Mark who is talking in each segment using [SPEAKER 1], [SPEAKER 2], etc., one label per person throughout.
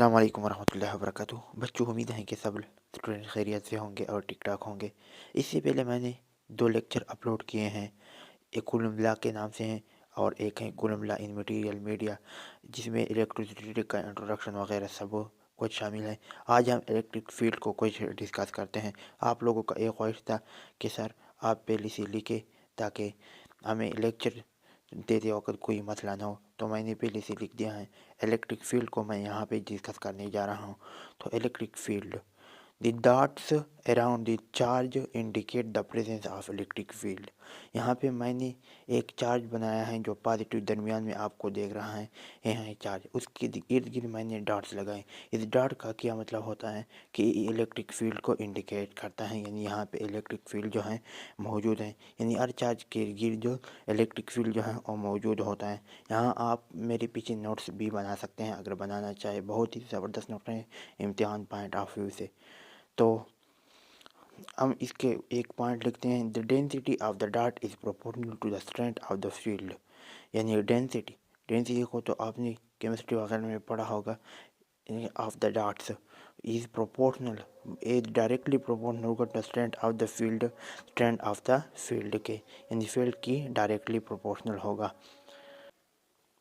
[SPEAKER 1] अस्सलाम वालेकुम वरहमतुल्लाहि वबरकातुहू। बच्चों, उम्मीद है कि सब स्टूडेंट खैरियत से होंगे और ठीक ठाक होंगे। इससे पहले मैंने दो लेक्चर अपलोड किए हैं, एक कुलुमला के नाम से हैं और एक है कुलुमला इन मटीरियल मीडिया, जिसमें इलेक्ट्रिसिटी का इंट्रोडक्शन वगैरह सब कुछ शामिल है। आज हम इलेक्ट्रिक फील्ड को कुछ डिस्कस करते हैं। आप लोगों का एक ख्वाहिश था कि सर आप पहले से लिखे ताकि हमें लेक्चर देते वक्त कोई मसला ना हो, तो मैंने पहले से लिख दिया है। इलेक्ट्रिक फील्ड को मैं यहाँ पे डिस्कस करने जा रहा हूँ। तो electric field, the dots around the charge indicate the presence of electric field. यहाँ पे मैंने एक चार्ज बनाया है जो पॉजिटिव दरमियान में आपको देख रहा है, ये है चार्ज, उसके इर्द गिर्द मैंने डॉट्स लगाए। इस डॉट का क्या मतलब होता है कि इलेक्ट्रिक फील्ड को इंडिकेट करता है, यानी यहाँ पे इलेक्ट्रिक फील्ड जो है मौजूद है, यानी हर चार्ज के गिर्द जो इलेक्ट्रिक फील्ड जो है वो मौजूद होता है। यहाँ आप मेरे पीछे नोट्स भी बना सकते हैं अगर बनाना चाहे, बहुत ही ज़बरदस्त नोट है इम्तिहान पॉइंट ऑफ व्यू से। तो हम इसके एक पॉइंट लिखते हैं, the density of the dot is proportional to the strength of the field. यानी डेंसिटी को तो आपने केमिस्ट्री वगैरह में पढ़ा होगा। Of the dots is proportional, is directly proportional होगा the strength of the field, strength of the field के, यानी फील्ड की डायरेक्टली प्रोपोर्शनल होगा।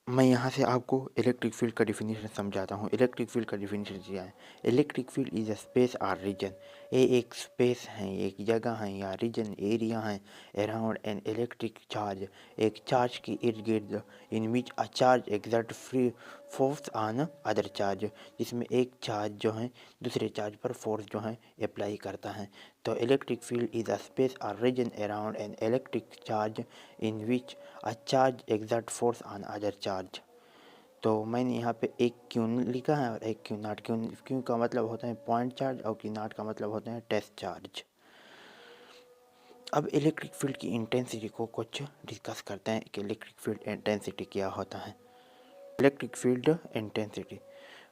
[SPEAKER 1] मैं यहाँ से आपको इलेक्ट्रिक फील्ड का डिफिनीशन समझाता हूँ। इलेक्ट्रिक फील्ड का डिफिनीशन क्या है? Electric field is a space और रीजन, ये एक स्पेस है, एक जगह है या रीजन एरिया है अराउंड एन इलेक्ट्रिक चार्ज, एक चार्ज के इर्द गिर्द, in which a charge exert free force on other charge, जिसमें एक चार्ज जो है दूसरे चार्ज पर फोर्स जो है अप्लाई करता है। तो electric field is a space और region around an electric charge in which a charge exert force on other charge. तो मैंने यहाँ पे एक क्यू लिखा है और एक क्यू नॉट। क्यू का मतलब होता है पॉइंट चार्ज और क्यू नॉट का मतलब होता है टेस्ट चार्ज। अब इलेक्ट्रिक फील्ड की इंटेंसिटी को कुछ डिस्कस करते हैं कि इलेक्ट्रिक फील्ड इंटेंसिटी क्या होता है। Electric field intensity,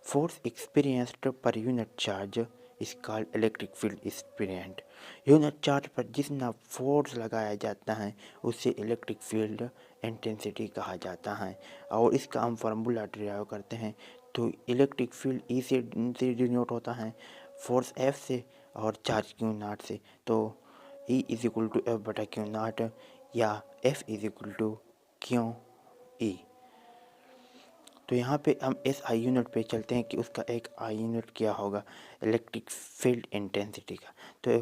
[SPEAKER 1] force experienced per unit charge is called electric field experienced. Unit charge पर जितना फोर्स लगाया जाता है उससे इलेक्ट्रिक फील्ड इंटेंसिटी कहा जाता है, और इसका हम फार्मूला ड्राइव करते हैं। तो इलेक्ट्रिक फील्ड ई से डिनोट होता है फोर्स एफ से और चार्ज क्यू नॉट से। तो E is equal to F बटा क्यू नॉट या F is equal to Q E. तो यहाँ पे हम इस आई यूनिट पे चलते हैं कि उसका एक आई यूनिट क्या होगा इलेक्ट्रिक फील्ड इंटेंसिटी का।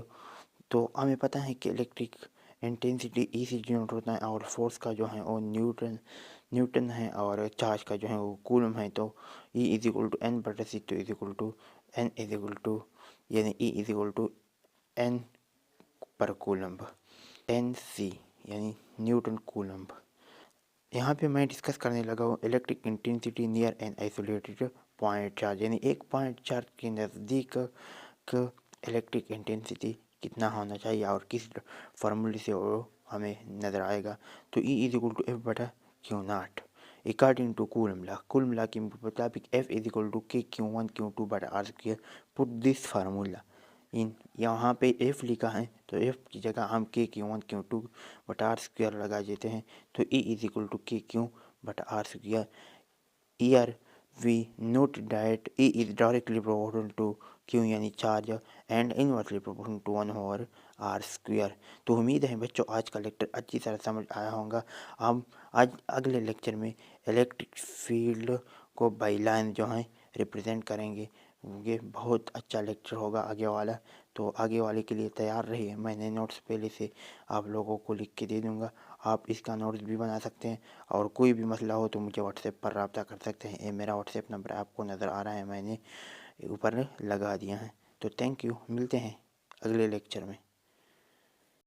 [SPEAKER 1] तो हमें पता है कि इलेक्ट्रिक इंटेंसिटी ई से डिनोट होता है और फोर्स का जो है वो न्यूटन है और चार्ज का जो है वो कूलम है। तो E is equal to N बटा सी, तो is equal to N is equal to, यानी E is equal to N per coulomb, N C यानी न्यूटन कूलम्ब। यहाँ पे मैं डिस्कस करने लगा हूँ electric intensity near an isolated point charge, यानी एक पॉइंट चार्ज के नज़दीक इलेक्ट्रिक इंटेंसिटी कितना होना चाहिए और किस फार्मूले से वो हमें नज़र आएगा। तो E is equal to F बटा Q not according to coulomb के मुताबिक F is equal to K Q one Q two बटा R square. Put this formula in, यहाँ पे एफ लिखा है तो एफ की जगह हम K Q one Q two बटा आर स्क्वायर लगा देते हैं। तो E is equal to K Q बटा R square. Here we note that E is directly proportional to Q यानी charge and inversely proportional to 1/r square. तो उम्मीद है बच्चों आज का लेक्चर अच्छी तरह समझ आया होगा। हम आज अगले लेक्चर में इलेक्ट्रिक फील्ड को बाई लाइन जो है रिप्रेजेंट करेंगे। ये बहुत अच्छा लेक्चर होगा आगे वाला, तो आगे वाले के लिए तैयार रहिए। मैंने नोट्स पहले से आप लोगों को लिख के दे दूँगा, आप इसका नोट्स भी बना सकते हैं और कोई भी मसला हो तो मुझे व्हाट्सएप पर रब्ता कर सकते हैं। ये मेरा व्हाट्सएप नंबर आपको नज़र आ रहा है, मैंने ऊपर लगा दिया है। तो थैंक यू, मिलते हैं अगले लेक्चर में।